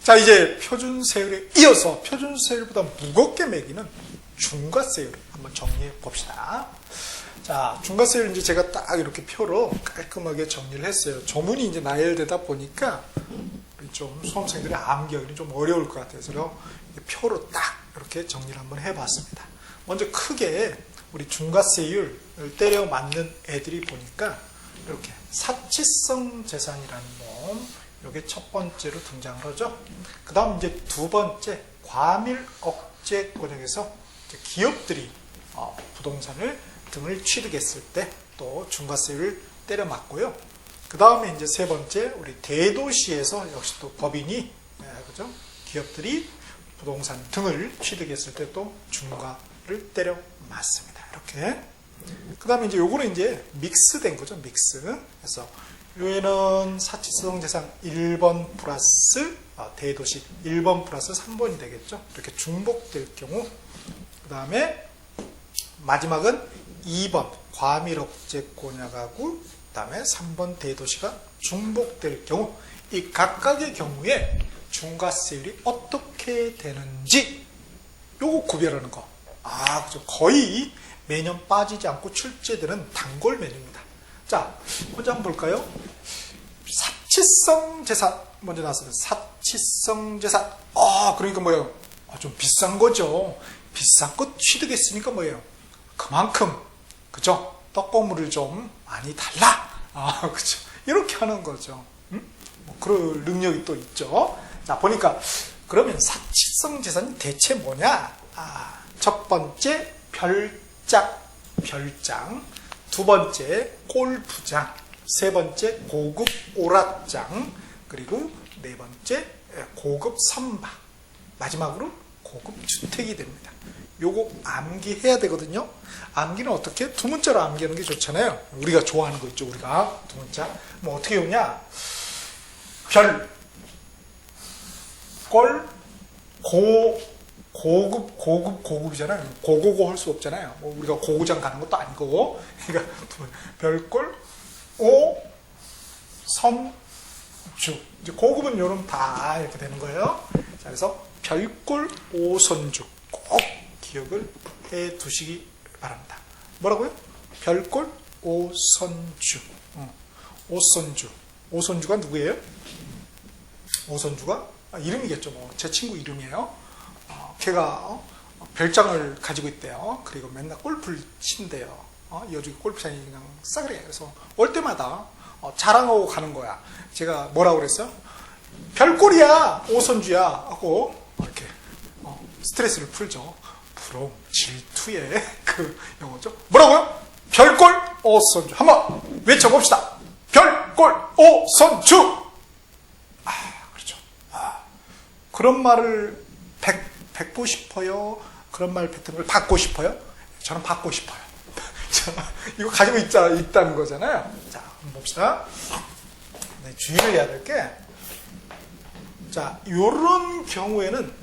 자, 이제 표준세율에 이어서 표준세율보다 무겁게 매기는 중과세율 한번 정리해 봅시다. 자, 중과세율 이제 제가 딱 이렇게 표로 깔끔하게 정리를 했어요. 조문이 이제 나열되다 보니까 좀 수험생들의 암기하기는 좀 어려울 것 같아서 표로 딱 이렇게 정리를 한번 해봤습니다. 먼저 크게 우리 중과세율을 때려 맞는 애들이 보니까 이렇게 사치성 재산이라는 놈, 이게 첫 번째로 등장을 하죠. 그 다음 이제 두 번째 과밀 억제 권역에서 기업들이 부동산을 등을 취득했을 때 또 중과세율을 때려 맞고요. 그 다음에 이제 세 번째 우리 대도시에서 역시 또 법인이 그죠? 기업들이 부동산 등을 취득했을 때 또 중과를 때려 맞습니다. 이렇게. 그 다음에 이제 요거는 이제 믹스된 거죠. 믹스. 그래서 요에는 사치성 재산 1번 플러스 대도시 1번 플러스 3번이 되겠죠. 이렇게 중복될 경우. 그 다음에 마지막은 2번 과밀억제권약하고 그 다음에 3번 대도시가 중복될 경우 이 각각의 경우에 중과세율이 어떻게 되는지 요거 구별하는 거. 그죠. 거의 매년 빠지지 않고 출제되는 단골 메뉴입니다. 자, 먼저 한번 볼까요? 사치성 재산 먼저 나왔어요. 사치성 재산. 그러니까 뭐예요? 좀 비싼 거죠. 비싼 것 취득했으니까 뭐예요? 그만큼 그죠? 떡고물을 좀 많이 달라. 그죠? 이렇게 하는 거죠. 뭐 그럴 능력이 또 있죠. 자, 보니까 그러면 사치성 재산이 대체 뭐냐? 첫 번째 별장, 두 번째 골프장, 세 번째 고급 오락장, 그리고 네 번째 고급 선박, 마지막으로 고급 주택이 됩니다. 요거 암기해야 되거든요. 암기는 어떻게? 두 문자로 암기하는 게 좋잖아요. 우리가 좋아하는 거 있죠. 우리가 두 문자. 뭐 어떻게 오냐? 별, 꼴, 고급이잖아요. 고고고 할 수 없잖아요. 뭐 우리가 고구장 가는 것도 아니고. 그러니까 별꼴, 오선주. 이제 고급은 요런 다 이렇게 되는 거예요. 자, 그래서 별꼴 오선주 꼭 기억을 해 두시기 바랍니다. 뭐라고요? 별꼴 오선주. 오선주가 누구예요? 오선주가 이름이겠죠. 뭐 제 친구 이름이에요. 걔가 별장을 가지고 있대요. 그리고 맨날 골프를 친대요. 여기 골프장이 그냥 싸그래. 그래서 올 때마다 자랑하고 가는 거야. 제가 뭐라고 그랬어요? 별꼴이야, 오선주야 하고 이렇게 스트레스를 풀죠. 부러움, 질투의 그 용어죠. 뭐라고요? 별꼴 오선주. 한번 외쳐봅시다. 별꼴 오선주. 그렇죠. 그런 말을 뱉고 싶어요. 그런 말 뱉은 걸 받고 싶어요. 저는 받고 싶어요. 이거 가지고 있다는 거잖아요. 자, 한번 봅시다. 네, 주의를 해야 될 게, 자, 요런 경우에는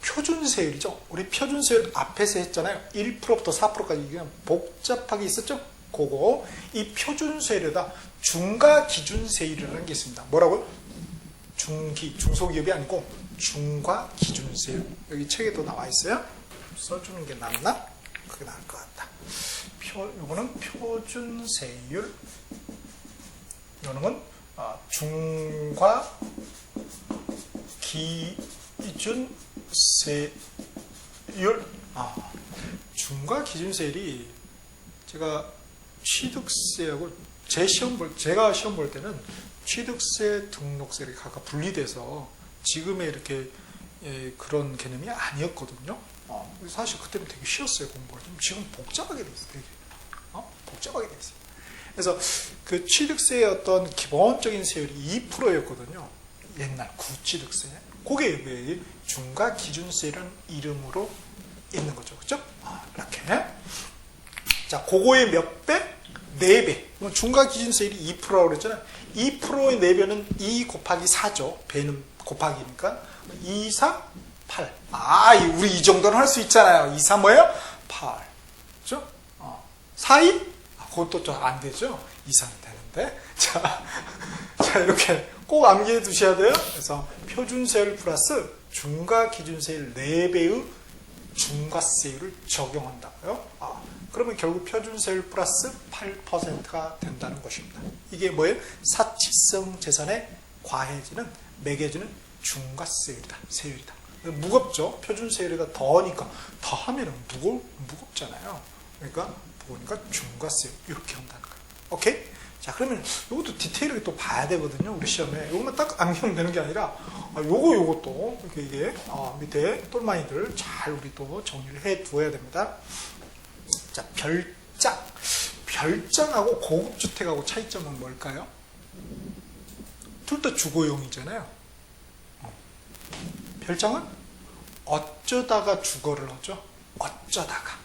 표준세율이죠. 우리 표준세율 앞에서 했잖아요. 1%부터 4%까지 그냥 복잡하게 있었죠. 그거. 이 표준세율에다 중과기준세율이라는 게 있습니다. 뭐라고요? 중소기업이 아니고 중과기준세율. 여기 책에도 나와 있어요. 써주는 게 낫나? 그게 나을 것 같다. 요거는 표준세율. 요거는 중과기준세율. 중과기준세율이 제가 취득세하고 제가 시험 볼 때는 취득세, 등록세를 각각 분리돼서 지금의 이렇게 그런 개념이 아니었거든요. 사실 그때는 되게 쉬웠어요, 공부가. 지금 복잡하게 돼 있어요. 되게. 복잡하게 돼 있어요. 그래서 그 취득세의 어떤 기본적인 세율이 2%였거든요. 옛날 구취득세. 그게 왜 중과기준세라는 이름으로 있는 거죠. 그죠? 이렇게. 자, 그거의 몇 배? 4배. 중과기준세율이 2%라고 그랬잖아요. 2%의 4배는 2 곱하기 4죠. 배는 곱하기니까. 2, 4, 8. 우리 이 정도는 할 수 있잖아요. 2, 4 뭐예요? 8. 그죠? 4, 2? 그것도 좀 안 되죠? 2, 3은 되는데. 자, 이렇게 꼭 암기해 두셔야 돼요. 그래서 표준세율 플러스 중과기준세율 4배의 중과세율을 적용한다고요. 그러면 결국 표준세율 플러스 8%가 된다는 것입니다. 이게 뭐예요? 사칙성 재산에 과해지는, 매겨지는 중과세율이다. 세율이다. 무겁죠? 표준세율보다 더하니까, 더하면 무겁잖아요. 그러니까 무거우니까 중과세율 이렇게 한다는 거예요. 오케이? 자, 그러면 이것도 디테일하게 또 봐야 되거든요. 우리 시험에. 이것만 딱 암기하면 되는 게 아니라, 요것도, 이게, 밑에 똘마니들 잘 우리 또 정리를 해 두어야 됩니다. 자, 별장. 별장하고 고급주택하고 차이점은 뭘까요? 둘 다 주거용이잖아요. 별장은 어쩌다가 주거를 하죠? 어쩌다가.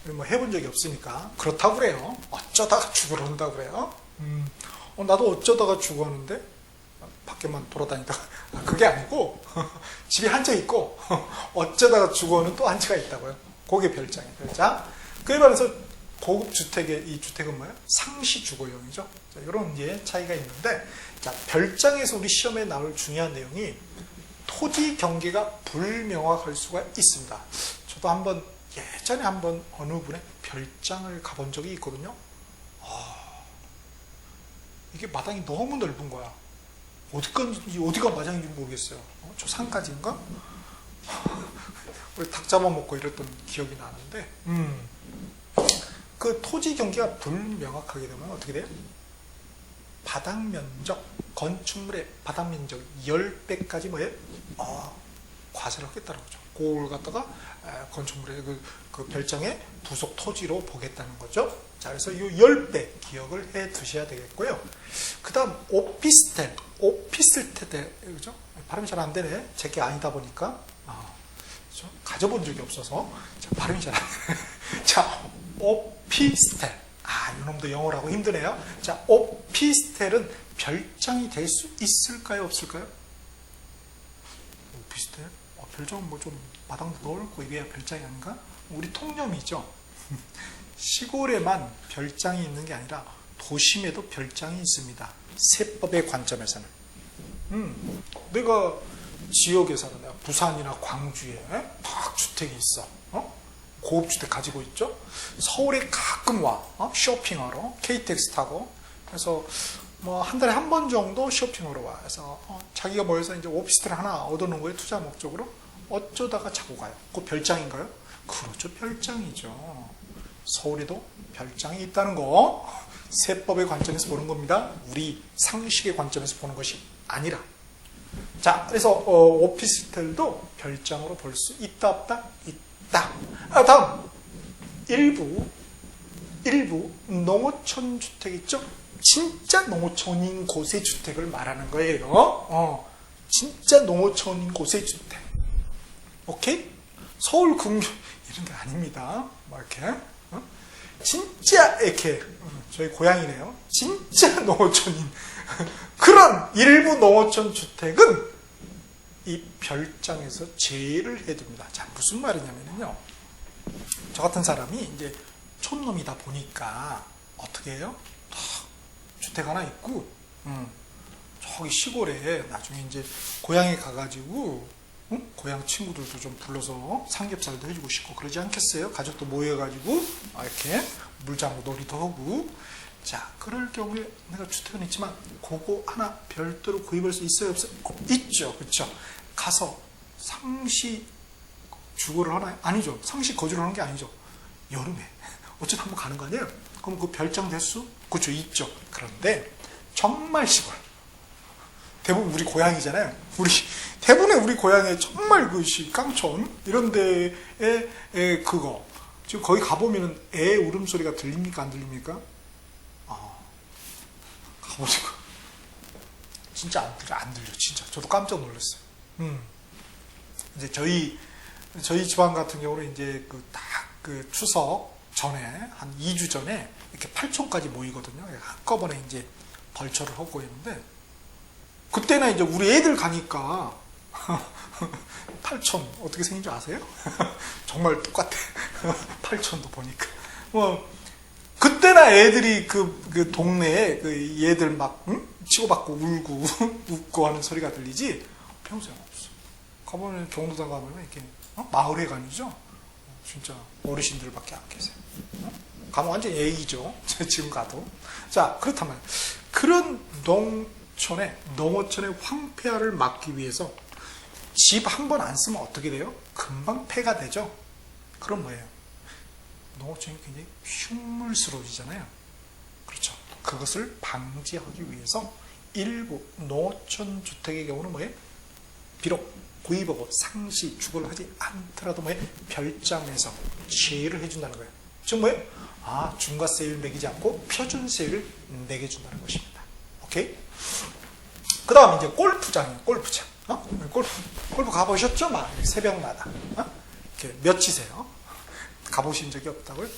우리 뭐 해본 적이 없으니까 그렇다고 그래요. 어쩌다가 주거를 한다고 그래요. 나도 어쩌다가 주거하는데 밖에만 돌아다니다가 그게 아니고 집에 한 채 있고 어쩌다가 주거는 또 한 채가 있다고요. 그게 별장이에요. 별장. 그에 반해서 고급 주택의 이 주택은 뭐예요? 상시 주거용이죠. 자, 이런 이제 차이가 있는데, 자, 별장에서 우리 시험에 나올 중요한 내용이 토지 경계가 불명확할 수가 있습니다. 저도 예전에 한번 어느 분의 별장을 가본 적이 있거든요. 이게 마당이 너무 넓은 거야. 어디가 마당인지 모르겠어요. 저 산까지인가? 우리 닭 잡아먹고 이랬던 기억이 나는데, 그 토지 경계가 불명확하게 되면 어떻게 돼요? 바닥 면적, 건축물의 바닥 면적 10배까지 뭐예요? 과세를 하겠다는 거죠. 그걸 갖다가 건축물의 그 별장의 부속 토지로 보겠다는 거죠. 자, 그래서 이 10배 기억을 해 두셔야 되겠고요. 그 다음, 오피스텔, 그죠? 발음이 잘 안 되네. 제게 아니다 보니까. 가져본 적이 없어서. 자, 발음이 잘 안 되네. 자, 오피스텔. 이놈도 영어라고 힘드네요. 자, 오피스텔은 별장이 될 수 있을까요? 없을까요? 오피스텔? 별장은 뭐 좀 마당도 넓고 이래야 별장이 아닌가? 우리 통념이죠. 시골에만 별장이 있는 게 아니라 도심에도 별장이 있습니다. 세법의 관점에서는. 내가 지역에 사는 내가 부산이나 광주에 딱 주택이 있어. 고급주택 가지고 있죠. 서울에 가끔 와. 쇼핑하러 KTX 타고. 그래서 뭐 한 달에 한 번 정도 쇼핑하러 와. 그래서 자기가 모여서 이제 오피스텔 하나 얻어놓은 거에 투자 목적으로 어쩌다가 자고 가요. 그거 별장인가요? 그렇죠. 별장이죠. 서울에도 별장이 있다는 거 세법의 관점에서 보는 겁니다. 우리 상식의 관점에서 보는 것이 아니라. 자, 그래서 오피스텔도 별장으로 볼 수 있다 없다? 있다. 다음 일부 농어촌 주택 있죠? 진짜 농어촌인 곳의 주택을 말하는 거예요. 진짜 농어촌인 곳의 주택. 오케이? 서울 근교 이런 게 아닙니다. 뭐 이렇게 진짜 이렇게 저희 고향이네요. 진짜 농어촌인 그런 일부 농어촌 주택은 이 별장에서 제외를 해둡니다. 자, 무슨 말이냐면요. 저 같은 사람이 이제 촌놈이다 보니까 어떻게 해요? 주택 하나 있고, 저기 시골에 나중에 이제 고향에 가가지고, 고향 친구들도 좀 불러서 삼겹살도 해주고 싶고 그러지 않겠어요? 가족도 모여가지고, 이렇게 물장구 놀이도 하고. 자, 그럴 경우에 내가 주택은 있지만, 그거 하나 별도로 구입할 수 있어요? 없어요? 있죠. 그쵸? 가서 상시 주거를 하나요? 아니죠. 상시 거주를 하는 게 아니죠. 여름에. 어쨌든 한번 가는 거 아니에요? 그럼 그 별장 대수? 그렇죠. 있죠. 그런데 정말 시골. 대부분 우리 고향이잖아요. 대부분의 우리 고향에 정말 깡촌 이런 데에 그거. 지금 거기 가보면은 애 울음소리가 들립니까? 안 들립니까? 가보시고. 진짜 안 들려. 진짜. 저도 깜짝 놀랐어요. 이제 저희 집안 같은 경우는 이제 그 추석 전에 한 2주 전에 이렇게 8촌까지 모이거든요. 한꺼번에 이제 벌초를 하고 있는데 그때는 이제 우리 애들 가니까 8촌 어떻게 생긴지 아세요? 정말 똑같아. 8촌도 보니까 그때나 애들이 그 동네에 그 얘들 막 응? 치고받고 울고 웃고 하는 소리가 들리지 평소에 없어. 가보면 경로당 가면 이렇게 마을회관이죠. 진짜 어르신들밖에 안 계세요. 가면 완전 예의죠. 지금 가도. 자, 그렇다면 그런 농어촌의 황폐화를 막기 위해서 집 한 번 안 쓰면 어떻게 돼요? 금방 폐가 되죠. 그럼 뭐예요? 농어촌이 굉장히 흉물스러워지잖아요. 그렇죠. 그것을 방지하기 위해서 일부 농어촌 주택의 경우는 뭐예요? 비록 구입하고 상시 주거를 하지 않더라도 뭐예요? 별장에서 제외를 해준다는 거예요. 즉 뭐예요? 중과세율 매기지 않고 표준세율을 매겨준다는 것입니다. 오케이? 그 다음 이제 골프장이에요. 골프장. 골프 가보셨죠? 막 새벽마다 이렇게 몇 치세요? 가보신 적이 없다고요?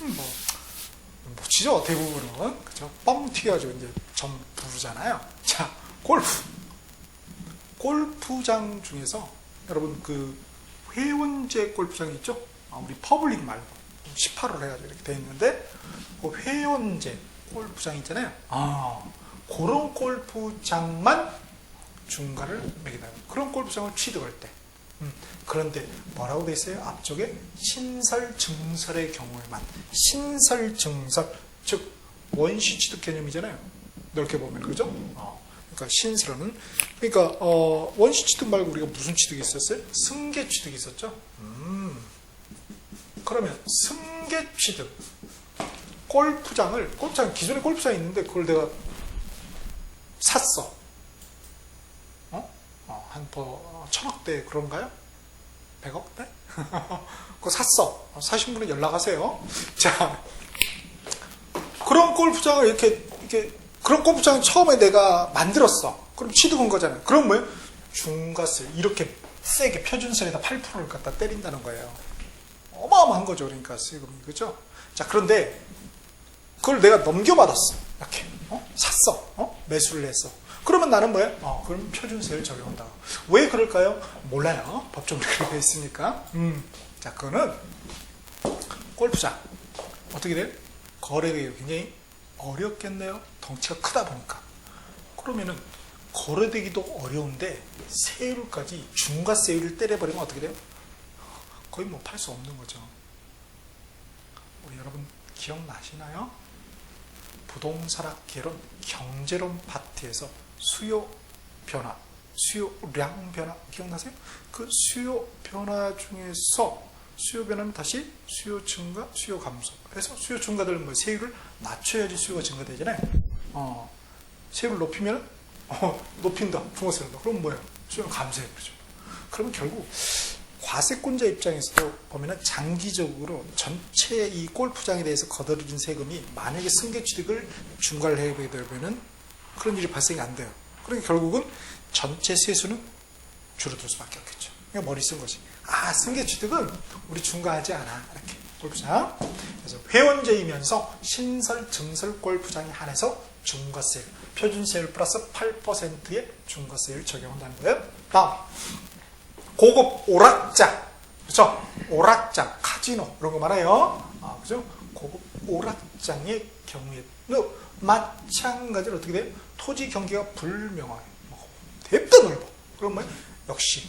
못 치죠 대부분은. 그죠? 뻥 튀겨가지고 이제 점 부르잖아요. 자, 골프장 중에서 여러분 그 회원제 골프장 있죠? 우리 퍼블릭 말고 18홀 해가지고 이렇게 돼 있는데 그 회원제 골프장 있잖아요. 그런 골프장만 중과를 매기다. 그런 골프장을 취득할 때. 그런데 뭐라고 돼 있어요? 앞쪽에 신설 증설의 경우에만. 신설 증설, 즉 원시 취득 개념이잖아요. 넓게 보면 그죠? 그러니까 신설은 그러니까 원시 취득 말고 우리가 무슨 취득이 있었어요? 승계 취득이 있었죠. 그러면 승계 취득 골프장 기존에 골프장이 있는데 그걸 내가 샀어. 한 1000억대 그런가요? 100억대? 그거 샀어. 사신 분은 연락하세요. 자, 그런 골프장을 이렇게 그런 골프장을 처음에 내가 만들었어. 그럼 취득한 거잖아요. 그럼 뭐예요? 중과세 이렇게 세게 표준세에다 8%를 갖다 때린다는 거예요. 어마어마한 거죠. 그러니까 세금이. 그죠? 자, 그런데 그걸 내가 넘겨받았어. 이렇게. 샀어. 매수를 했어. 그러면 나는 뭐예요? 그럼 표준세를 적용한다. 왜 그럴까요? 몰라요. 법적으로 그렇게 있으니까. 자, 그거는 골프장. 어떻게 돼요? 거래되기 굉장히 어렵겠네요. 덩치가 크다 보니까. 그러면은 거래되기도 어려운데 세율까지 중과세율을 때려버리면 어떻게 돼요? 거의 뭐 팔 수 없는 거죠. 우리 여러분 기억나시나요? 부동산학 개론, 경제론 파트에서 수요 변화, 수요량 변화 기억나세요? 그 수요 변화 중에서 수요 변화는 다시 수요 증가, 수요 감소. 그래서 수요 증가들은 뭐 세율을 낮춰야지 수요가 증가되잖아요. 세율을 높이면 높인다, 중과세를. 그럼 뭐예요? 수요는 감소해 버리죠. 그러면 결국 과세권자 입장에서도 보면은 장기적으로 전체 이 골프장에 대해서 거둬들인 세금이 만약에 승계 취득을 중과를 해보게 되면은 그런 일이 발생이 안 돼요. 그러니까 결국은 전체 세수는 줄어들 수밖에 없겠죠. 그러니까 머리 쓴 것이 승계 취득은 우리 중과하지 않아. 이렇게 골프장. 그래서 회원제이면서 신설, 증설 골프장에 한해서 중과세, 표준세율 플러스 8%의 중과세율을 적용한다는 거예요. 다음. 고급 오락장, 그렇죠? 오락장, 카지노 이런 거 많아요. 그죠? 고급 오락장의 경우에도 마찬가지로 어떻게 돼요? 토지 경계가 불명하게 대입도 넓어. 그럼 뭐 역시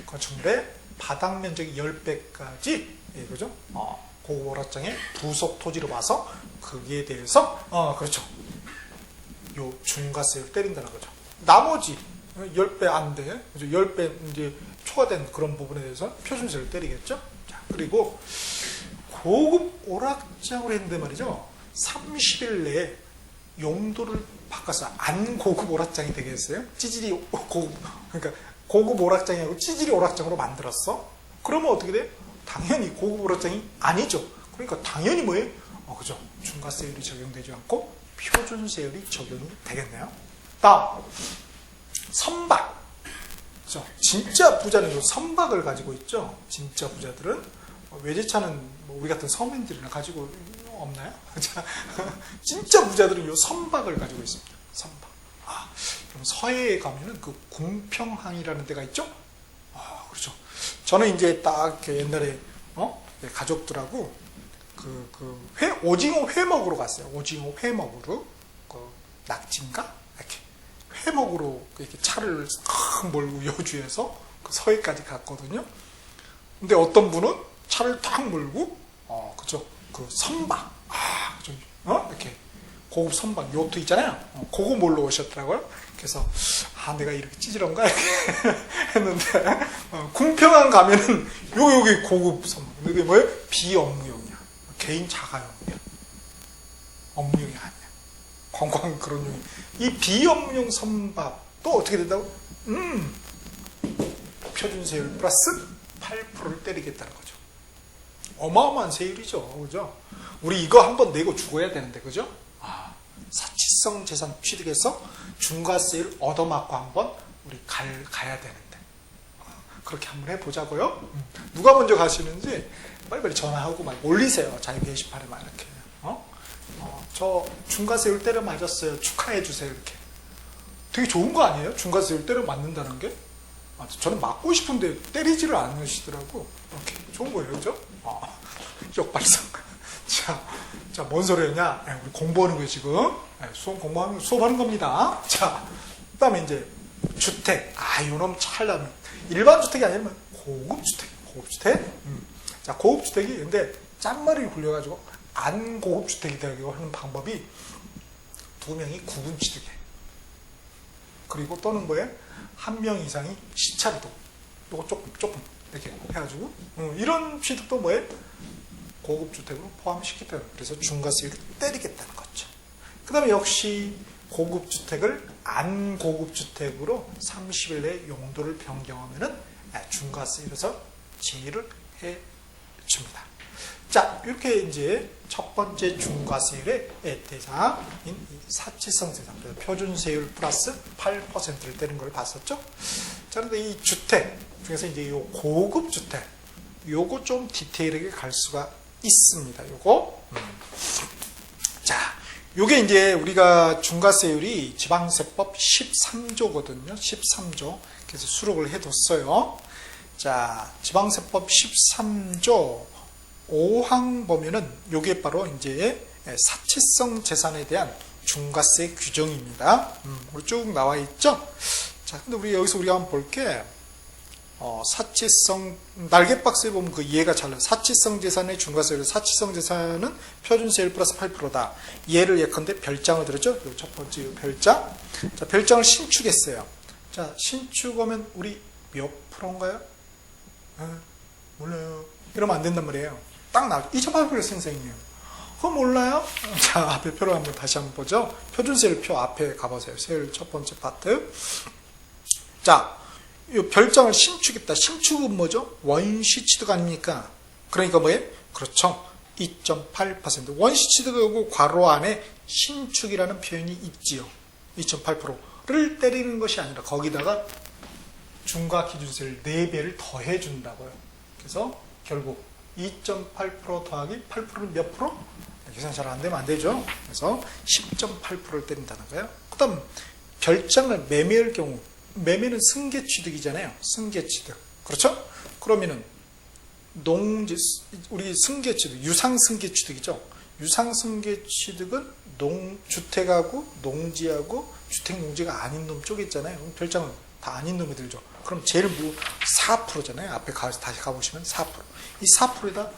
건축물의 바닥 면적이 10배까지 그죠? 고급 오락장의 부속 토지로 봐서 거기에 대해서 그렇죠. 요 중과세를 때린다는 거죠. 나머지 10배 안 돼. 10배 이제 초과된 그런 부분에 대해서 표준세를 때리겠죠. 자, 그리고 고급 오락장을 했는데 말이죠. 30일 내에 용도를 바꿨어요. 안 고급 오락장이 되겠어요? 찌질이 고급, 그러니까 고급 오락장이 아니고 찌질이 오락장으로 만들었어. 그러면 어떻게 돼요? 당연히 고급 오락장이 아니죠. 그러니까 당연히 뭐예요? 그죠. 중과세율이 적용되지 않고 표준세율이 적용이 되겠네요. 다음. 선박. 그렇죠? 진짜 부자는 요 선박을 가지고 있죠. 진짜 부자들은 외제차는 뭐 우리 같은 서민들이나 가지고 없나요? 진짜 부자들은 요 선박을 가지고 있습니다. 선박. 그럼 서해에 가면은 그 궁평항이라는 데가 있죠. 그렇죠. 저는 이제 딱 이렇게 옛날에 가족들하고 오징어 회 먹으러 갔어요. 오징어 회 먹으러. 낙지인가? 이렇게 회 먹으러 이렇게 차를 탁 몰고 여주에서 서해까지 갔거든요. 근데 어떤 분은 차를 탁 몰고, 그죠? 선박. 그죠? 이렇게 고급 선박, 요트 있잖아요. 그거 몰러 오셨더라고요. 그래서, 내가 이렇게 찌질한가? 이렇게 했는데, 궁평항 가면은, 여기 고급 선박. 이게 뭐예요? 비업무용이야. 개인 자가용이야. 업무용이 아니야. 관광 그런 용이. 이 비업무용 선박도 어떻게 된다고? 표준세율 플러스 8%를 때리겠다는 거죠. 어마어마한 세율이죠. 그죠? 우리 이거 한번 내고 죽어야 되는데, 그죠? 사치성 재산 취득해서 중과세율 얻어맞고 한번 우리 가야 되는데. 그렇게 한번 해보자고요. 누가 먼저 가시는지 빨리빨리 전화하고 막 올리세요. 자유 게시판에 막 이렇게. 저 중과세율 때려 맞았어요. 축하해주세요. 이렇게. 되게 좋은 거 아니에요? 중과세율 때려 맞는다는 게? 저는 맞고 싶은데 때리지를 않으시더라고. 이렇게. 좋은 거예요. 그죠? 역발상. 자, 뭔 소리였냐? 우리 공부하는 거예요, 지금. 수업하는 겁니다. 자, 그 다음에 이제, 주택. 요놈 찰나면. 일반 주택이 아니면 고급주택. 자, 고급주택이, 근데, 짠마리를 굴려가지고, 안 고급주택이 되려고 하는 방법이, 2명이 구분 취득해. 그리고 또는 뭐예요? 1명 이상이 시차리도. 요거 조금, 이렇게 해가지고, 이런 취득도 뭐예요? 고급주택으로 포함시키다. 그래서 중과세율을 때리겠다는 거죠. 그 다음에 역시 고급주택을 안 고급주택으로 30일 내에 용도를 변경하면은 중과세율에서 제외를 해줍니다. 자, 이렇게 이제 첫 번째 중과세율의 대상인 사치성 재산, 표준세율 플러스 8%를 떼는 걸 봤었죠. 자, 그런데 이 주택 중에서 이제 요 고급주택, 요거 좀 디테일하게 갈 수가 있습니다. 요거. 자, 요게 이제 우리가 중과세율이 지방세법 13조거든요. 13조. 그래서 수록을 해뒀어요. 자, 지방세법 13조 5항 보면은 요게 바로 이제 사치성 재산에 대한 중과세 규정입니다. 쭉 나와 있죠. 자, 근데 우리가 한번 볼게. 사치성, 날개박스에 보면 그 이해가 잘 나요. 사치성 재산의 중과세율, 사치성 재산은 표준세율 플러스 8%다. 이해를 예컨대 별장을 들었죠? 요 첫 번째 요 별장. 자, 별장을 신축했어요. 자, 신축하면 우리 몇 프로인가요? 몰라요. 이러면 안 된단 말이에요. 딱 나오죠. 2.8% 선생님. 그거 몰라요? 자, 앞에 표를 한번 다시 한번 보죠. 표준세율 표 앞에 가보세요. 세율 첫 번째 파트. 자, 이 별장을 신축했다. 신축은 뭐죠? 원시 취득 아닙니까? 그러니까 뭐예요? 그렇죠. 2.8%. 원시 취득하고 괄호 안에 신축이라는 표현이 있지요. 2.8%를 때리는 것이 아니라 거기다가 중과 기준세를 4배를 더해 준다고요. 그래서 결국 2.8% 더하기 8%는 몇 프로? 계산 잘 안 되면 안 되죠. 그래서 10.8%를 때린다는 거예요. 그 다음 별장을 매매할 경우, 매매는 승계 취득이잖아요. 승계 취득. 그렇죠? 그러면은 우리 승계 취득, 유상 승계 취득이죠. 유상 승계 취득은 주택하고 농지하고 주택 농지가 아닌 놈 쪽에 있잖아요. 그럼 별장은 다 아닌 놈이 들죠. 그럼 제일 4%잖아요. 앞에 다시 가보시면 4%. 이 4%에다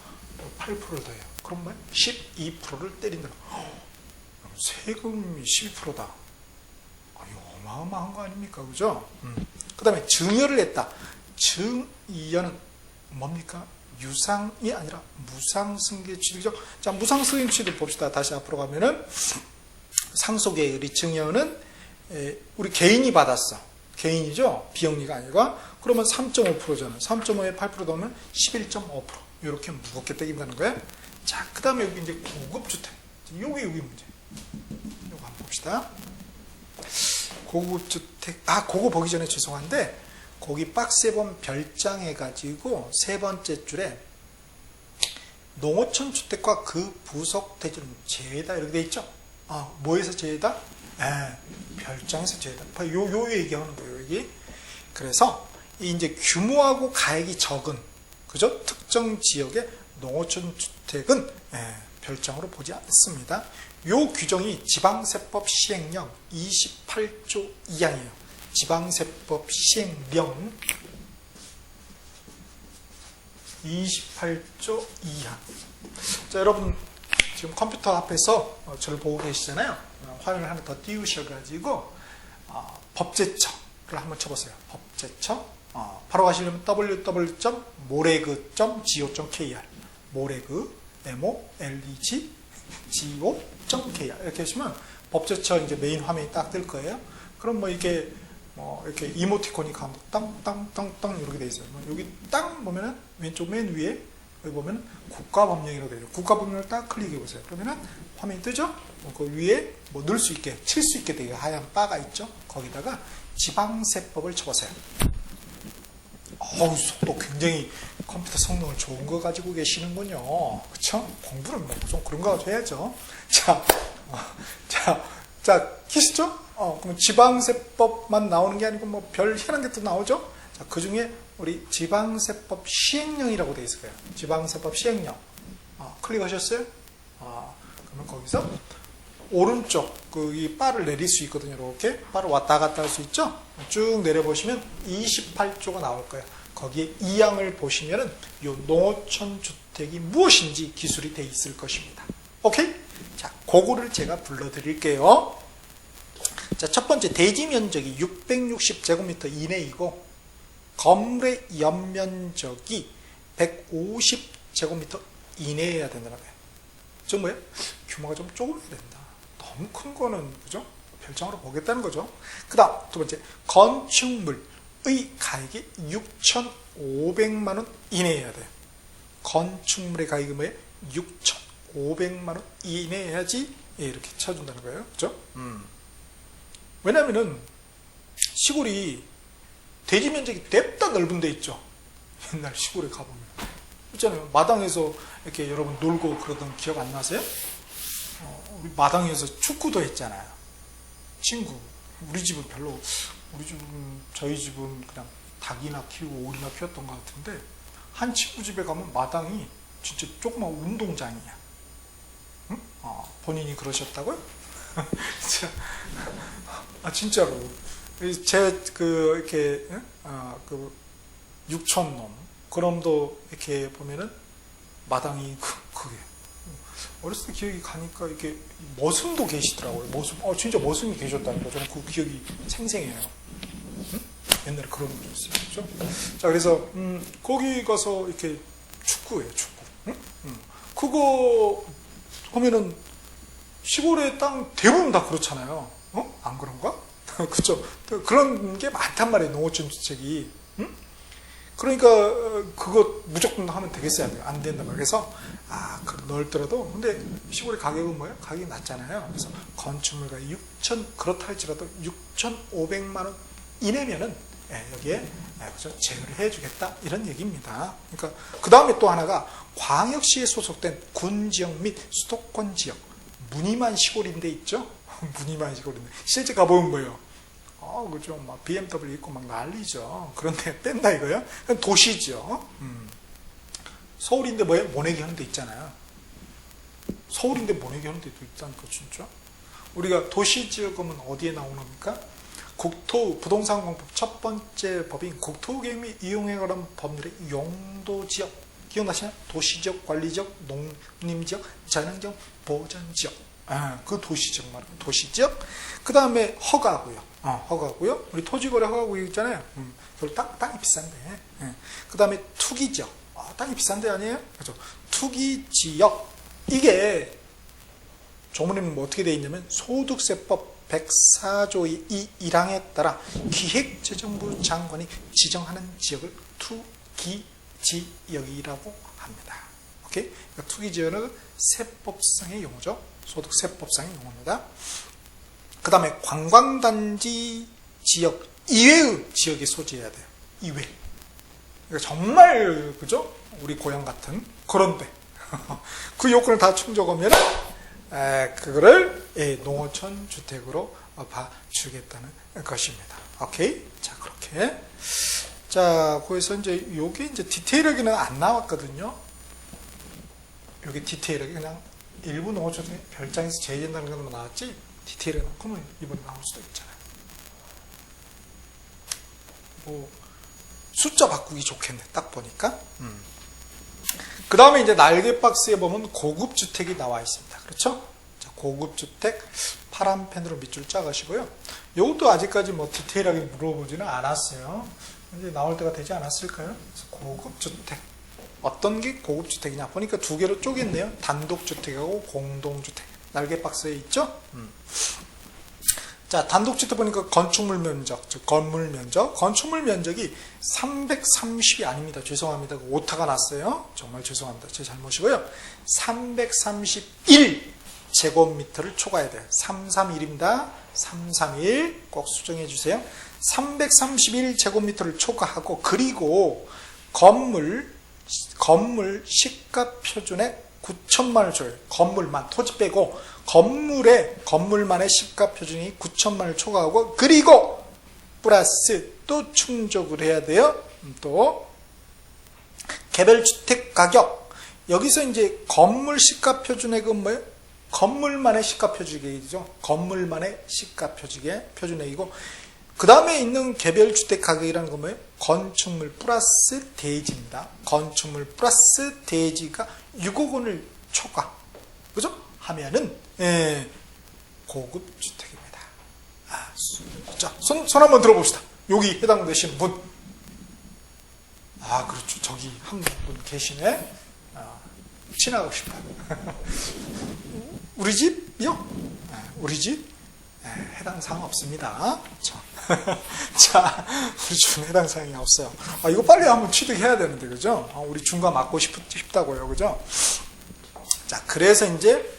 8%를 더해요. 그럼 뭐예요? 12%를 때린다. 세금이 12%다. 어마어마한 거 아닙니까? 그죠? 그 다음에 증여를 했다. 증여는 뭡니까? 유상이 아니라 무상승계 취득이죠. 자, 무상승계 취득 봅시다. 다시 앞으로 가면은 상속의 의리 증여는 우리 개인이 받았어. 개인이죠? 비영리가 아니고. 그러면 3.5%잖아요. 3.5에 8% 넣으면 11.5%. 이렇게 무겁게 떼긴다는 거예요. 자, 그 다음에 여기 이제 고급주택. 여기 문제. 이거 한번 봅시다. 고급주택, 그거 보기 전에 죄송한데, 거기 박스에 보면 별장 해가지고 세 번째 줄에 농어촌 주택과 그 부속 대지는 제외다 이렇게 돼 있죠? 뭐에서 제외다? 별장에서 제외다. 요 얘기하는 거예요, 여기. 그래서 이제 규모하고 가액이 적은, 그죠? 특정 지역의 농어촌 주택은 별장으로 보지 않습니다. 요 규정이 지방세법 시행령 28조 2항이에요. 지방세법 시행령 28조 2항. 자, 여러분 지금 컴퓨터 앞에서 저를 보고 계시잖아요. 화면을 하나 더 띄우셔가지고 법제처를 한번 쳐보세요. 법제처. 바로 가시려면 www.moleg.go.kr moleg moleg.go.kr 이렇게 하시면 법제처 이제 메인 화면이 딱 뜰 거예요. 그럼 뭐 이게 이렇게 이모티콘이 가면 땅땅땅땅 이렇게 돼 있어요. 여기 땅 보면은 왼쪽 맨 위에 여기 보면 국가법령이라고 되어 있어요. 국가법령을 딱 클릭해 보세요. 그러면은 화면이 뜨죠? 그 위에 뭐 넣을 수 있게, 칠 수 있게 되게 하얀 바가 있죠? 거기다가 지방세법을 쳐보세요. 속도 굉장히 컴퓨터 성능을 좋은 거 가지고 계시는군요. 그쵸? 공부는 뭐 좀 그런 거 가지고 해야죠. 자, 키시죠? 그럼 지방세법만 나오는 게 아니고 뭐 별 희한한 게 또 나오죠? 자, 그 중에 우리 지방세법 시행령이라고 되어 있을 거예요. 지방세법 시행령. 클릭하셨어요? 그러면 거기서 오른쪽 이 바를 내릴 수 있거든요. 이렇게 바를 왔다 갔다 할 수 있죠? 쭉 내려보시면 28조가 나올 거예요. 거기에 2항을 보시면은 요 농어촌 주택이 무엇인지 기술이 돼 있을 것입니다. 오케이? 자, 그거를 제가 불러드릴게요. 자, 첫 번째 대지 면적이 660제곱미터 이내이고 건물의 연면적이 150제곱미터 이내여야 된다는 거예요. 저 뭐예요? 규모가 좀 조금해야 된다. 너무 큰 거는 그죠? 별장으로 보겠다는 거죠. 그 다음 두 번째 건축물의 가액이 6,500만 원 이내여야 돼요. 건축물의 가액이 뭐예요? 6,500만 원 이내여야지 이렇게 쳐준다는 거예요. 그죠? 왜냐면은 시골이 대지 면적이 냅다 넓은 데 있죠. 옛날 시골에 가보면 있잖아요. 마당에서 이렇게 여러분 놀고 그러던 기억 안 나세요? 우리 마당에서 축구도 했잖아요. 친구. 우리 집은 저희 집은 그냥 닭이나 키우고 오리나 키웠던 것 같은데 한 친구 집에 가면 마당이 진짜 조그만 운동장이야. 응? 본인이 그러셨다고요? 진짜로. 이렇게, 육촌놈. 그럼도 이렇게 보면은 마당이 그게. 어렸을 때 기억이 가니까 이렇게 머슴도 계시더라고요. 머슴. 진짜 머슴이 계셨다니까. 저는 그 기억이 생생해요. 응? 옛날에 그런 게 있어요. 그죠? 자, 그래서, 거기 가서 이렇게 축구예요, 축구. 응? 그거 보면은 시골의 땅 대부분 다 그렇잖아요. 안 그런가? 그죠? 그런 게 많단 말이에요, 농어촌 주택이. 응? 그러니까 그거 무조건 하면 되겠어요? 안 된단 말이에요. 그래서 넓더라도 근데 시골의 가격은 뭐예요? 가격이 낮잖아요. 그래서 건축물가 6천 그렇다 할지라도 6,500만 원 이내면은 여기에 그죠? 제어를 해주겠다 이런 얘기입니다. 그러니까 그 다음에 또 하나가 광역시에 소속된 군지역 및 수도권 지역 무늬만 시골인데 있죠? 무늬만 시골인데 실제 가보면 뭐예요? 그죠? 막 BMW 있고 막 난리죠. 그런데 뺀다 이거요? 도시죠. 서울인데 뭐예요? 모내기 하는 데 있잖아요. 서울인데 모내기 하는 데도 있다니까 진짜. 우리가 도시지역은 어디에 나오는 겁니까? 부동산공법 첫 번째 법인 국토계획 및 이용에 관한 법률의 용도지역 기억나시나요? 도시지역, 관리지역, 농림지역, 자연환경 보전지역. 그 도시지역 말하는 도시지역. 그 다음에 허가고요. 허가고요. 우리 토지거래 허가구역 있잖아요. 그걸 땅이 비싼데. 그 다음에 투기지역. 땅이 비싼데 아니에요? 그렇죠. 투기지역. 이게 조문에는 뭐 어떻게 되어 있냐면 소득세법 104조의 이 1항에 따라 기획재정부 장관이 지정하는 지역을 투기지역이라고 합니다. 오케이? 그러니까 투기지역은 세법상의 용어죠. 소득세법상의 용어입니다. 그 다음에 관광단지 지역 이외의 지역에 소지해야 돼요. 이외. 그러니까 정말 그죠? 우리 고향 같은 그런데 그 요건을 다 충족하면 그거를 농어촌 주택으로 봐주겠다는 것입니다. 오케이? 자, 그렇게. 자, 거기서 이제 요게 이제 디테일하게는 안 나왔거든요. 여기 디테일하게 그냥 일부 넣어줘도 별장에서 제외된다는 것만 나왔지 디테일하게 넣으면 이번에 나올 수도 있잖아요. 뭐 숫자 바꾸기 좋겠네. 딱 보니까. 그 다음에 이제 날개 박스에 보면 고급 주택이 나와 있습니다. 그렇죠? 자, 고급 주택 파란 펜으로 밑줄 짜가시고요. 이것도 아직까지 뭐 디테일하게 물어보지는 않았어요. 이제 나올 때가 되지 않았을까요? 그래서 고급 주택. 어떤 게 고급 주택이냐? 보니까 두 개로 쪼갰네요. 단독 주택하고 공동 주택. 날개 박스에 있죠? 자, 단독주택 보니까 건축물 면적, 즉 건물 면적, 건축물 면적이 330이 아닙니다. 죄송합니다. 오타가 났어요. 정말 죄송합니다. 제 잘못이고요. 331제곱미터를 초과해야 돼요. 331입니다. 331 꼭 수정해 주세요. 331제곱미터를 초과하고 그리고 건물 시가 표준에 9천만 원을 줘요. 건물만, 토지 빼고 건물만의 시가 표준이 9천만 원을 초과하고 그리고 플러스 또 충족을 해야 돼요. 또 개별주택 가격 여기서 이제 건물 시가 표준액은 뭐예요? 건물만의 시가 표준액이죠. 건물만의 시가 표준액이고 그 다음에 있는 개별주택 가격이라는 건 뭐예요? 건축물 플러스 대지입니다. 건축물 플러스 대지가 6억 원을 초과. 그죠? 하면은, 고급 주택입니다. 자, 손 한번 들어봅시다. 여기 해당되신 분. 그렇죠. 저기 한 분 계시네. 친하고 싶어요. 우리 집이요? 우리 집? 해당 사항 없습니다. 자, 우리 집은 해당 사항이 없어요. 이거 빨리 한번 취득해야 되는데, 그죠? 우리 중과 맞고 싶다고요, 그죠? 자, 그래서 이제,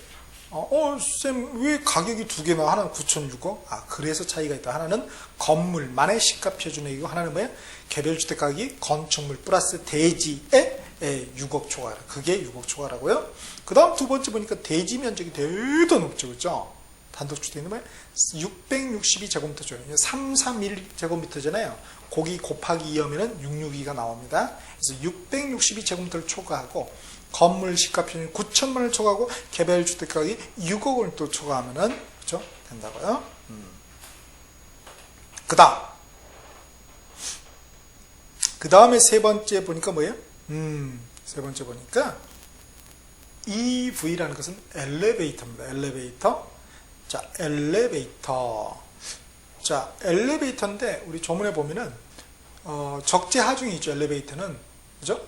쌤, 왜 가격이 두 개나? 하나는 9,600억? 그래서 차이가 있다. 하나는 건물만의 시가 표준액이고, 하나는 뭐예요? 개별주택 가격이 건축물 플러스 대지에 6억 초과라. 그게 6억 초과라고요? 그 다음 두 번째 보니까 대지 면적이 되게 높죠, 그죠? 단독주택은 뭐예요? 662제곱미터 줘요. 331제곱미터잖아요. 거기 곱하기 2하면 662가 나옵니다. 그래서 662제곱미터를 초과하고 건물 시가 표준이 9천만 원을 초과하고 개별 주택 가격이 6억 원을 또 초과하면은 그렇죠? 된다고요. 그 다음에 세 번째 보니까 뭐예요? 세 번째 보니까 EV라는 것은 엘리베이터입니다. 엘리베이터. 자, 엘리베이터인데 우리 조문에 보면은 적재 하중이 있죠. 엘리베이터는 그죠?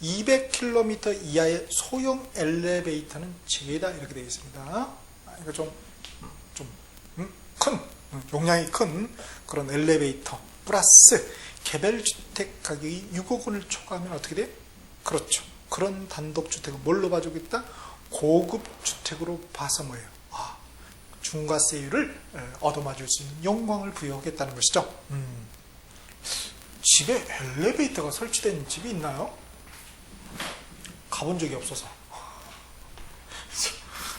200km 이하의 소형 엘리베이터는 제외다 이렇게 되어 있습니다. 이거 좀 큰 용량이 큰 그런 엘리베이터 플러스 개별주택 가격이 6억 원을 초과하면 어떻게 돼? 그렇죠. 그런 단독주택을 뭘로 봐주겠다? 고급 주택으로 봐서 뭐예요? 중과세율을 얻어맞을 수 있는 영광을 부여하겠다는 것이죠. 집에 엘리베이터가 설치된 집이 있나요? 가본 적이 없어서.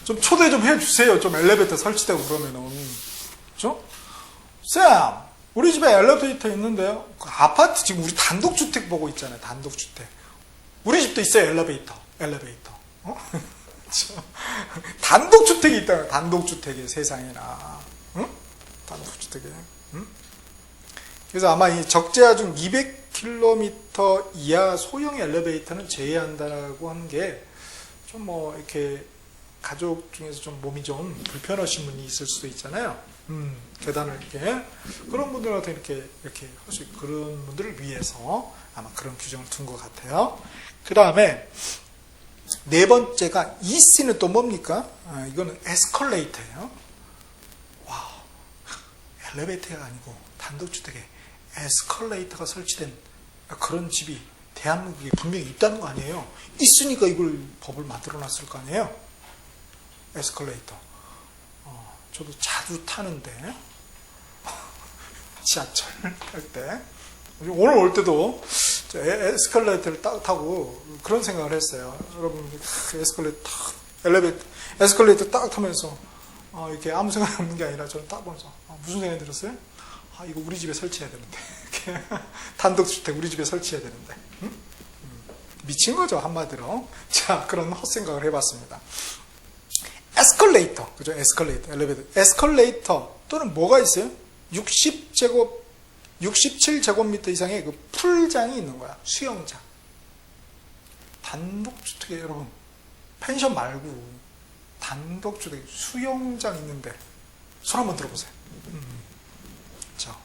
좀 초대 좀 해주세요. 좀 엘리베이터 설치되고 그러면은. 그죠? 쌤, 우리 집에 엘리베이터 있는데요. 그 아파트 지금 우리 단독주택 보고 있잖아요. 단독주택. 우리 집도 있어요. 엘리베이터. 단독주택이 있다. 단독주택에 세상에나. 응? 단독주택에. 응? 그래서 아마 이 적재하중 200km 이하 소형 엘리베이터는 제외한다고 한 게 좀 뭐 이렇게 가족 중에서 좀 몸이 좀 불편하신 분이 있을 수도 있잖아요. 계단을 이렇게 그런 분들한테 이렇게 할 수 있고 그런 분들을 위해서 아마 그런 규정을 둔 것 같아요. 그 다음에 네 번째가 EC는 또 뭡니까? 이거는 에스컬레이터예요. 와우, 엘리베이터가 아니고 단독주택에 에스컬레이터가 설치된 그런 집이 대한민국에 분명히 있다는 거 아니에요. 있으니까 이걸 법을 만들어 놨을 거 아니에요. 에스컬레이터. 저도 자주 타는데 지하철 탈 때 오늘 올 때도 에스컬레이터를 타고 그런 생각을 했어요. 여러분 에스컬레이터 딱 타면서 이렇게 아무 생각 없는 게 아니라 저는 딱 보면서 무슨 생각이 들었어요? 이거 우리 집에 설치해야 되는데 단독주택 우리 집에 설치해야 되는데 미친 거죠, 한마디로. 자, 그런 헛생각을 해봤습니다. 에스컬레이터, 그죠? 에스컬레이터, 엘리베이터. 에스컬레이터 또는 뭐가 있어요? 67제곱미터 이상의 그 풀장이 있는 거야. 수영장. 단독주택에 여러분, 펜션 말고 단독주택, 수영장 있는데 손 한번 들어보세요. 자,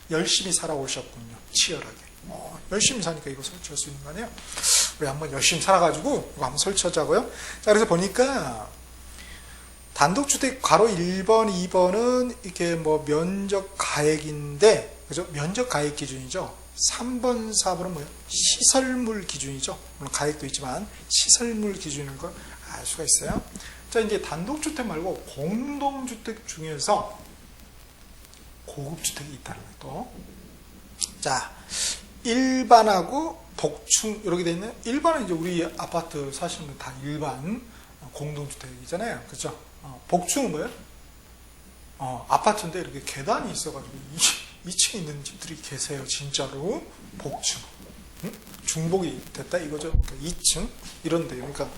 열심히 살아오셨군요. 치열하게. 열심히 사니까 이거 설치할 수 있는 거 아니에요? 우리 한번 열심히 살아가지고 이거 한번 설치하자고요. 자, 그래서 보니까 단독주택 괄호 1번, 2번은 이렇게 뭐 면적 가액인데, 그죠? 면적 가액 기준이죠. 3번, 4번은 뭐예요? 시설물 기준이죠. 물론 가액도 있지만 시설물 기준인 걸 알 수가 있어요. 자, 이제 단독주택 말고 공동주택 중에서 고급주택이 있다는 거예요. 또. 자, 일반하고 복층 이렇게 돼 있네요. 일반은 이제 우리 아파트 사시는 분 다 일반 공동주택이잖아요. 그렇죠? 복층은 뭐예요? 아파트인데 이렇게 계단이 있어가지고 2층에 있는 집들이 계세요. 진짜로. 복층. 중복이 됐다 이거죠. 그러니까 2층 이런데. 그러니까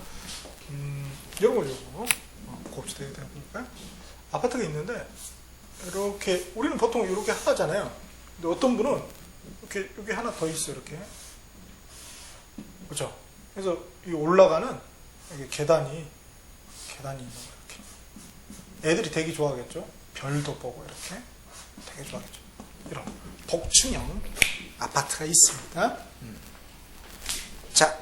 이런 거죠. 고급주택이 되다 보니까 아파트가 있는데 이렇게 우리는 보통 이렇게 하잖아요. 근데 어떤 분은 이렇게 여기 하나 더 있어요. 이렇게. 그렇죠? 그래서 이 올라가는 이게 계단이 있는 거예요. 이렇게. 애들이 되게 좋아하겠죠. 별도 보고 이렇게 되게 좋아하겠죠. 이런 복층형 아파트가 있습니다. 자,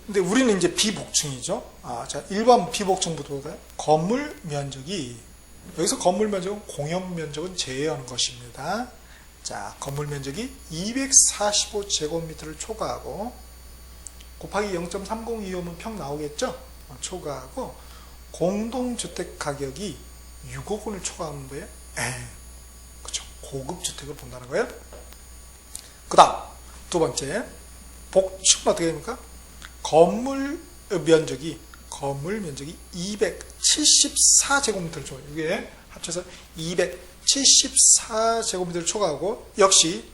근데 우리는 이제 비복층이죠. 자, 일반 비복층부터 건물 면적이, 여기서 건물 면적은 공용 면적은 제외하는 것입니다. 자, 건물 면적이 245제곱미터를 초과하고 곱하기 0.3025면 평 나오겠죠? 초과하고 공동주택 가격이 6억 원을 초과하는 거예요. 그렇죠. 고급주택을 본다는 거예요. 그 다음 두 번째, 복층은 어떻게 됩니까? 건물 면적이 274제곱미터를 초과해요. 이게 합쳐서 274제곱미터를 초과하고 역시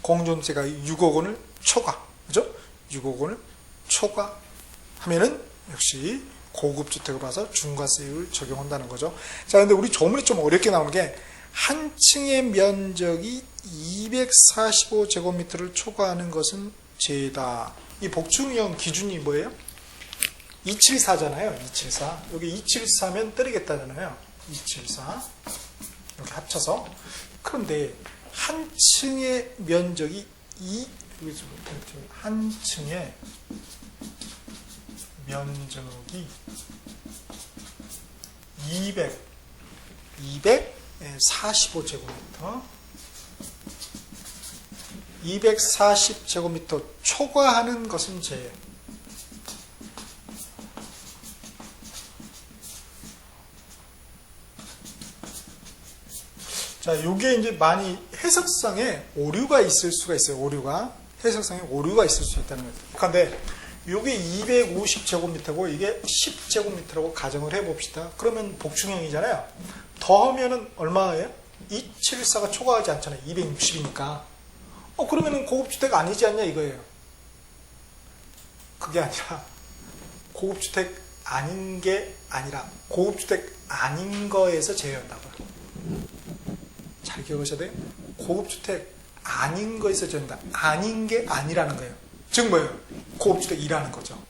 공동주택가 6억 원을 초과. 그죠? 6억 원을 초과하면은 역시 고급주택으로 봐서 중과세율을 적용한다는 거죠. 자, 근데 우리 조문이 좀 어렵게 나오는 게 한 층의 면적이 245제곱미터를 초과하는 것은 죄다. 이 복층형 기준이 뭐예요? 274잖아요. 274. 여기 274면 때리겠다잖아요. 274. 이렇게 합쳐서. 그런데 한 층의 면적이 한 층의 면적이 245제곱미터 240제곱미터 초과하는 것은 죄예요. 자, 요게 이제 많이 해석상에 오류가 있을 수가 있어요. 해석상에 오류가 있을 수 있다는 거예요. 그런데 요게 250제곱미터고 이게 10제곱미터라고 가정을 해봅시다. 그러면 복층형이잖아요. 더하면은 얼마예요? 274가 초과하지 않잖아요. 260이니까. 그러면은 고급주택 아니지 않냐 이거예요. 그게 아니라 고급주택 아닌 게 아니라 고급주택 아닌 거에서 제외한다고요. 잘 기억하셔야 돼요. 고급주택 아닌 거에서 제외한다. 아닌 게 아니라는 거예요. 즉 뭐예요? 고급주택이라는 거죠.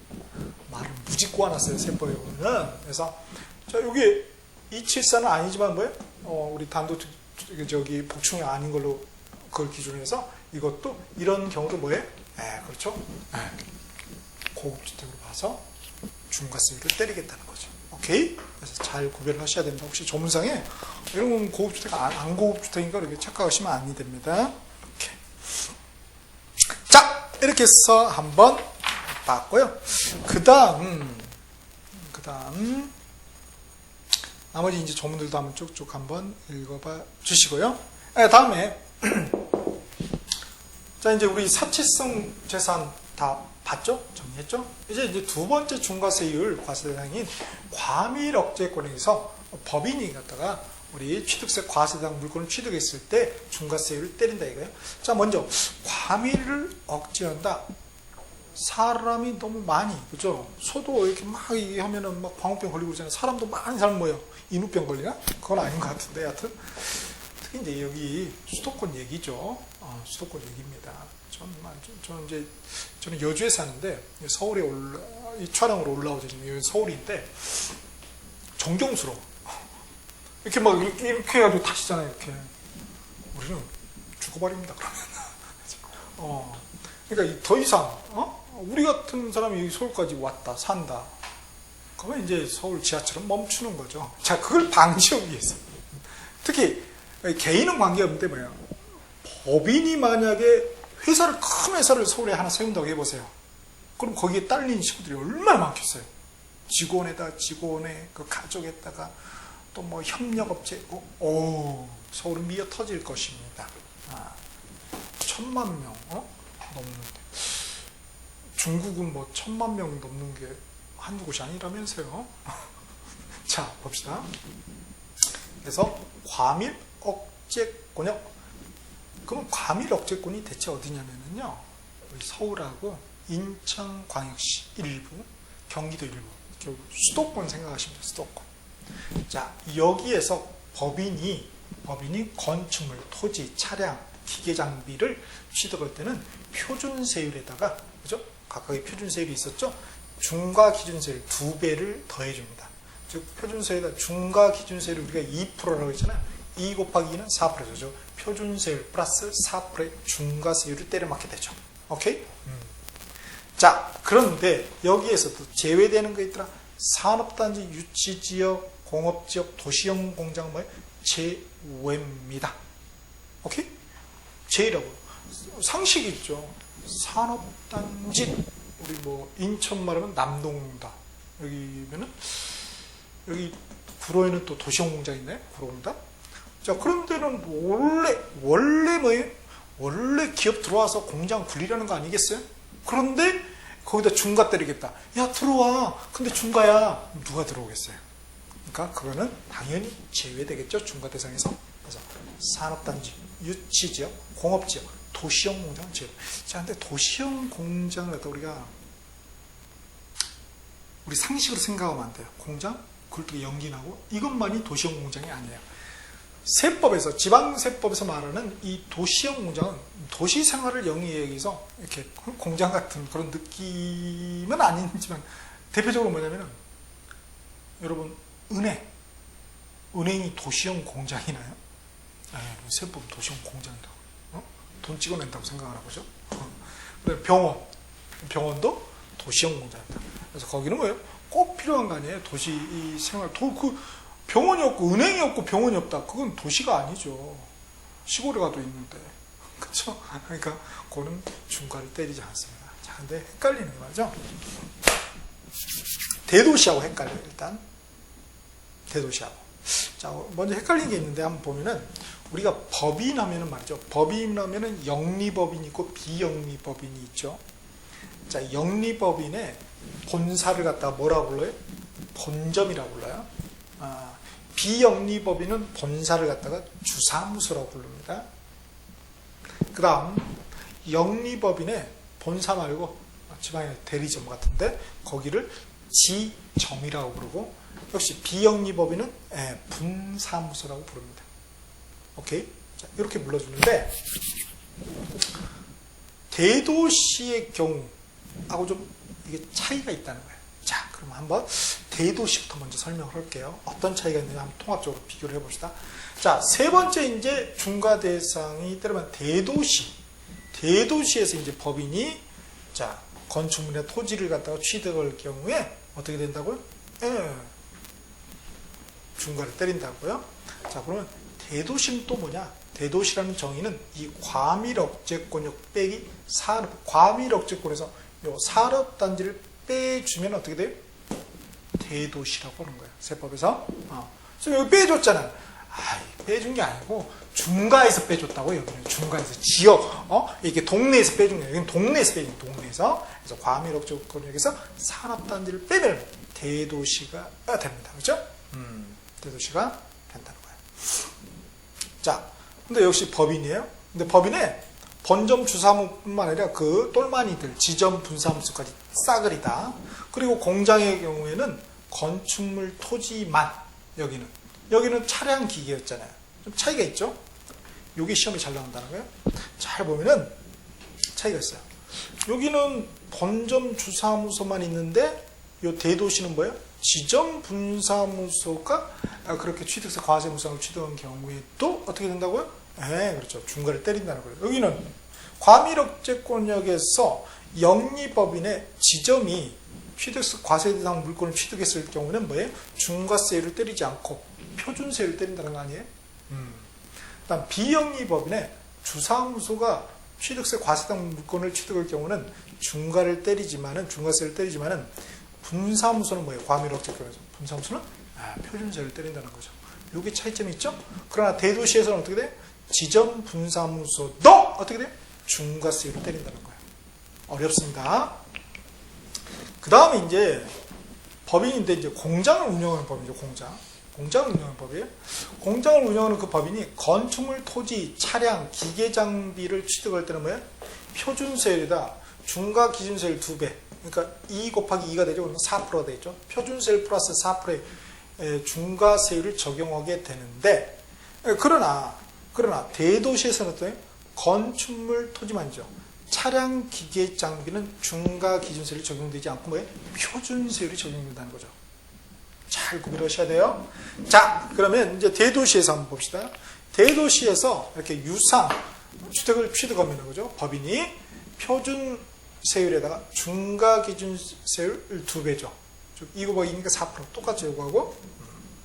말을 무지 꼬아놨어요. 세법에 보면은. 그래서 자, 여기 274는 아니지만 뭐예요? 우리 단독 저기 복층이 아닌 걸로 그걸 기준으로 해서 이것도 이런 경우도 뭐예요? 그렇죠? 고급주택으로 봐서 중과세율을 때리겠다는 거죠. 오케이? 그래서 잘 구별을 하셔야 됩니다. 혹시 조문상에 이런 건 고급주택, 안 고급주택인가 이렇게 착각하시면 안 됩니다. 이렇게. 자, 이렇게 해서 한번 봤고요. 그 다음 나머지 이제 조문들도 한번 쭉쭉 한번 읽어봐 주시고요. 다음에 자, 이제 우리 사치성 재산 다 봤죠? 정리했죠? 이제 두 번째 중과세율 과세 대상인 과밀 억제권에서 법인이 갖다가 우리 취득세 과세 대상 물건을 취득했을 때 중과세율을 때린다 이거예요. 자, 먼저 과밀을 억제한다. 사람이 너무 많이, 그죠? 소도 이렇게 막 이게 하면은 막 광우병 걸리고 그러잖아요. 사람도 많이 살면 뭐예요? 인후병 걸리나? 그건 아닌 것 같은데, 하여튼. 특히 이제 여기 수도권 얘기죠. 수도권 얘기입니다. 저는 여주에 사는데, 서울에 이 촬영으로 올라오죠. 지금 서울인데, 정경수로. 이렇게 막, 이렇게 해가지고 타시잖아요, 이렇게. 우리는 죽어버립니다, 그러면. 그러니까 더 이상, 우리 같은 사람이 여기 서울까지 왔다, 산다. 그러면 이제 서울 지하철은 멈추는 거죠. 자, 그걸 방지하기 위해서. 특히, 개인은 관계없는데 뭐예요? 법인이 만약에 큰 회사를 서울에 하나 세운다고 해보세요. 그럼 거기에 딸린 식구들이 얼마나 많겠어요? 직원에다 직원의 그 가족에다가 또 뭐 협력업체, 서울은 미어 터질 것입니다. 1000만 명 넘는데. 중국은 뭐 1000만 명 넘는 게 한두 곳이 아니라면서요. 자, 봅시다. 그래서 과밀 억제권역. 그럼 과밀 억제권이 대체 어디냐면요. 서울하고 인천광역시 일부, 경기도 일부, 결국 수도권 생각하시면 돼요. 수도권. 자, 여기에서 법인이 건축물, 토지, 차량, 기계 장비를 취득할 때는 표준세율에다가, 그죠? 각각의 표준세율이 있었죠? 중과기준세율 2배를 더해줍니다. 즉, 표준세율에다 중과기준세율을 우리가 2%라고 했잖아요. 2 곱하기 2는 4%죠. 표준세율 플러스 4%의 중과세율을 때려맞게 되죠. 오케이? 자, 그런데 여기에서도 제외되는 거 있더라. 산업단지, 유치지역, 공업지역, 도시형 공장 뭐예요? 제외입니다. 오케이? 제외라고. 상식이 있죠. 산업단지, 우리 뭐 인천 말하면 남동다. 여기면은 여기 구로에는 또 도시형 공장 있네. 구로공단. 자, 그런 데는 원래 뭐예요? 원래 기업 들어와서 공장 굴리라는 거 아니겠어요? 그런데 거기다 중과 때리겠다. 야, 들어와. 근데 중과야. 누가 들어오겠어요? 그러니까 그거는 당연히 제외되겠죠. 중과 대상에서. 그래서 산업단지, 유치지역, 공업지역, 도시형 공장 제외. 자, 근데 도시형 공장을 갖다 우리 상식으로 생각하면 안 돼요. 공장? 그걸 또 연기나고 이것만이 도시형 공장이 아니에요. 세법에서, 지방세법에서 말하는 이 도시형 공장은 도시 생활을 영위하기 위해서 이렇게 공장 같은 그런 느낌은 아니지만 대표적으로 뭐냐면은 여러분, 은행이 도시형 공장이나요? 세법 도시형 공장이다. 돈 찍어낸다고 생각하나 보죠? 병원도 도시형 공장이다. 그래서 거기는 뭐예요? 꼭 필요한 거 아니에요? 도시 이 생활, 병원이 없고 은행이 없고 병원이 없다. 그건 도시가 아니죠. 시골에 가도 있는데. 그렇죠? 그러니까 그거는 중과를 때리지 않습니다. 자, 근데 헷갈리는 거 말이죠. 대도시하고 헷갈려요, 일단. 대도시하고. 자, 먼저 헷갈리는 게 있는데 한번 보면은 우리가 법인 하면은 말이죠. 법인 하면은 영리법인이 있고 비영리법인이 있죠. 자, 영리법인의 본사를 갖다가 뭐라고 불러요? 본점이라고 불러요. 비영리법인은 본사를 갖다가 주사무소라고 부릅니다. 그 다음 영리법인의 본사 말고 지방의 대리점 같은데 거기를 지점이라고 부르고, 역시 비영리법인은 분사무소라고 부릅니다. 오케이? 자, 이렇게 불러주는데 대도시의 경우하고 좀 이게 차이가 있다는 거예요. 자, 그럼 한번 대도시부터 먼저 설명을 할게요. 어떤 차이가 있는지 한번 통합적으로 비교를 해봅시다. 자, 세 번째 이제 중과 대상이 때려면 대도시에서 이제 법인이 자, 건축물이나 토지를 갖다가 취득할 경우에 어떻게 된다고요? 중과를 때린다고요. 자, 그러면 대도시는 또 뭐냐? 대도시라는 정의는 이 과밀억제권역 빼기 과밀억제권에서 요 산업단지를 빼주면 어떻게 돼요? 대도시라고 하는 거예요. 세법에서. 그래서 여기 빼줬잖아. 빼준 게 아니고 중과에서 빼줬다고. 여기는 중과에서 지역, 이게 동네에서 빼준 거예요. 여기는 동네에서 빼준 거예요. 동네에서. 그래서 과밀억제권역에서 산업단지를 빼면 대도시가 됩니다. 그렇죠? 대도시가 된다는 거예요. 자, 근데 역시 법인이에요. 근데 법인에 번점 주사무뿐만 아니라 그 똘마니들, 지점 분사함수까지 싸그리다. 그리고 공장의 경우에는 건축물 토지만, 여기는 차량 기계였잖아요. 좀 차이가 있죠? 여기 시험에 잘 나온다는 거예요. 잘 보면은 차이가 있어요. 여기는 번점 주사무소만 있는데 이 대도시는 뭐예요? 지점 분사무소가 그렇게 취득세 과세 무상을 취득한 경우에 또 어떻게 된다고요? 네, 그렇죠. 중과를 때린다는 거예요. 여기는 과밀억제권역에서 영리법인의 지점이 취득세 과세 대상 물건을 취득했을 경우는 뭐예요? 중과세율을 때리지 않고 표준세율을 때린다는 거 아니에요? 그다음 비영리법인의 주사무소가 취득세 과세 대상 물건을 취득할 경우는 중과세를 때리지만은 분사무소는 뭐예요? 과밀억제권에서 분사무소는 표준세율을 때린다는 거죠. 요게 차이점이 있죠? 그러나 대도시에서는 어떻게 돼? 지점 분사무소도 어떻게 돼? 중과세율을 때린다는 거예요. 어렵습니다. 그 다음에 이제 법인인데 이제 공장을 운영하는 법이죠. 공장을 운영하는 법이에요. 공장을 운영하는 그 법인이 건축물, 토지, 차량, 기계 장비를 취득할 때는 뭐예요? 표준세율이다. 중과 기준세율 2배. 그러니까 2 곱하기 2가 되죠. 그러면 4%가 되죠. 표준세율 플러스 4%의 중과세율을 적용하게 되는데, 그러나 대도시에서는 어때요? 건축물, 토지만이죠. 차량, 기계 장비는 중과 기준세율이 적용되지 않고 뭐예요? 표준세율이 적용된다는 거죠. 잘 구별하셔야 돼요. 자, 그러면 이제 대도시에서 한번 봅시다. 대도시에서 이렇게 유상 주택을 취득하면 그죠? 법인이 표준세율에다가 중과 기준세율 2배죠. 2 곱하기 2니까 4% 똑같이 요구하고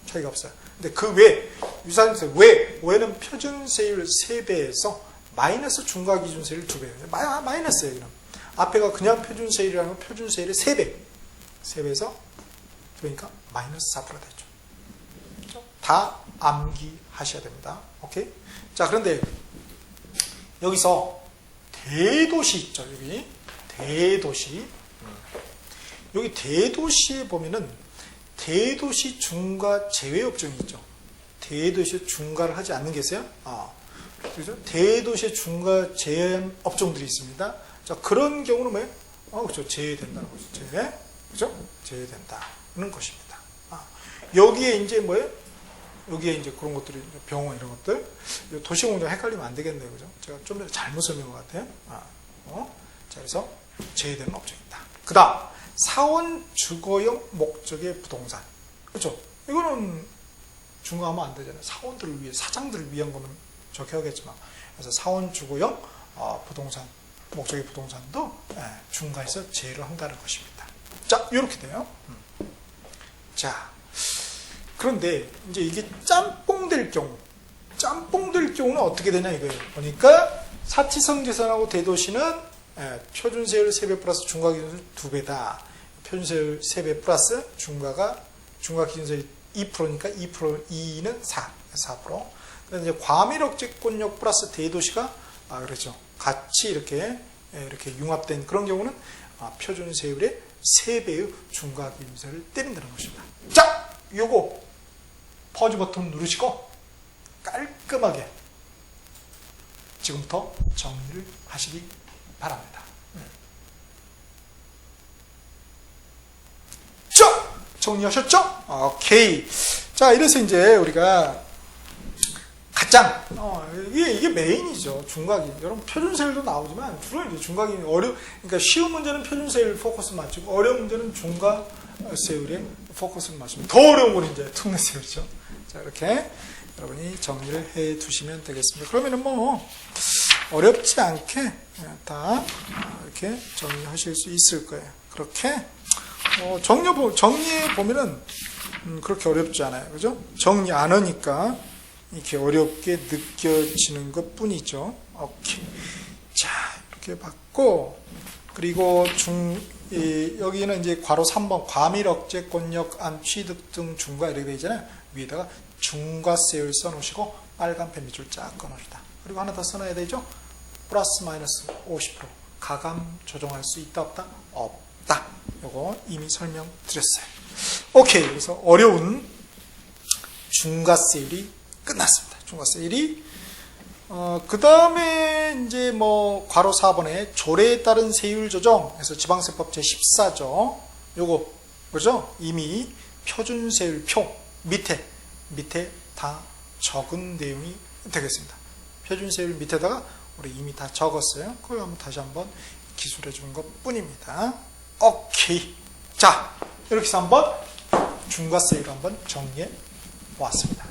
차이가 없어요. 근데 그 외 유상세 외에는 표준세율 3배에서 마이너스 중과 기준세율 2배. 마이너스예요. 그럼 앞에가 그냥 표준세율이라는 건 표준세율의 3배에서 그러니까 마이너스 4%가 되죠. 다 암기하셔야 됩니다. 오케이? 자, 그런데 여기서 대도시 있죠. 여기 대도시. 여기 대도시에 보면은 대도시 중과 제외 업종이 있죠. 대도시 중과를 하지 않는 게 있어요. 그렇죠? 대도시의 중과 제외한 업종들이 있습니다. 자, 그런 경우는 뭐예요? 그렇죠. 제외된다는 거죠. 그렇죠? 제외된다는 것입니다. 여기에 이제 뭐예요? 여기에 이제 그런 것들이 병원 이런 것들 도시공장 헷갈리면 안 되겠네요. 그죠? 제가 좀 전에 잘못 설명한 것 같아요. 자, 그래서 제외되는 업종이 있다. 그 다음 사원 주거용 목적의 부동산. 그렇죠? 이거는 중과하면 안 되잖아요. 사원들을 위해, 사장들을 위한 거는 적혀야겠지만. 그래서 사원 주거용 부동산, 목적의 부동산도 중과해서 제외를 한다는 것입니다. 자, 이렇게 돼요. 자, 그런데 이제 이게 짬뽕 될 경우는 어떻게 되냐 이거예요. 보니까 사치성재산하고 대도시는 표준세율 3배 플러스 중과 기준세율 2배다. 표준세율 3배 플러스 중과 기준세율 2%니까 2%는 4%. 그런데 이제 과밀억제권역 플러스 대도시가 그렇죠. 같이 이렇게 융합된 그런 경우는 표준세율의 3배의 중과 기준세율을 때린다는 것입니다. 자, 요거 퍼즈 버튼 누르시고 깔끔하게 지금부터 정리를 하시기 바랍니다. 자, 정리하셨죠? 오케이. 자, 이래서 이제 우리가 가장 이게 메인이죠. 중과기. 여러분 표준세율도 나오지만 주로 이제 중과기 그러니까 쉬운 문제는 표준세율 포커스 맞추고 어려운 문제는 중과세율에 포커스를 맞추면 더 어려운 건 이제 특례세율이죠. 자, 이렇게 여러분이 정리를 해 두시면 되겠습니다. 그러면은 뭐 어렵지 않게 다 이렇게 정리하실 수 있을 거예요. 그렇게 정리해 보면은 그렇게 어렵지 않아요. 그죠? 정리 안 하니까 이렇게 어렵게 느껴지는 것 뿐이죠. 오케이. 자, 이렇게 봤고, 그리고 여기는 이제 괄호 3번 과밀억제권역 안 취득 등 중과 이렇게 되어 있잖아요. 위에다가 중과세율 써놓으시고 빨간 펜 밑줄 쫙 꺼놓으시다. 그리고 하나 더 써놔야 되죠. 플러스 마이너스 50% 가감 조정할 수 있다 없다? 없다. 요거 이미 설명드렸어요. 오케이. 그래서 어려운 중과세율이 끝났습니다. 중과세율이 그 다음에 이제 뭐 괄호 4번에 조례에 따른 세율 조정에서 지방세법 제14조 요거 그죠? 이미 표준세율표 밑에 다 적은 내용이 되겠습니다. 표준세율 밑에다가 우리 이미 다 적었어요. 그걸 한번 다시 한번 기술해 주는 것 뿐입니다. 오케이. 자, 이렇게 해서 한번 중과세율 한번 정리해 보았습니다.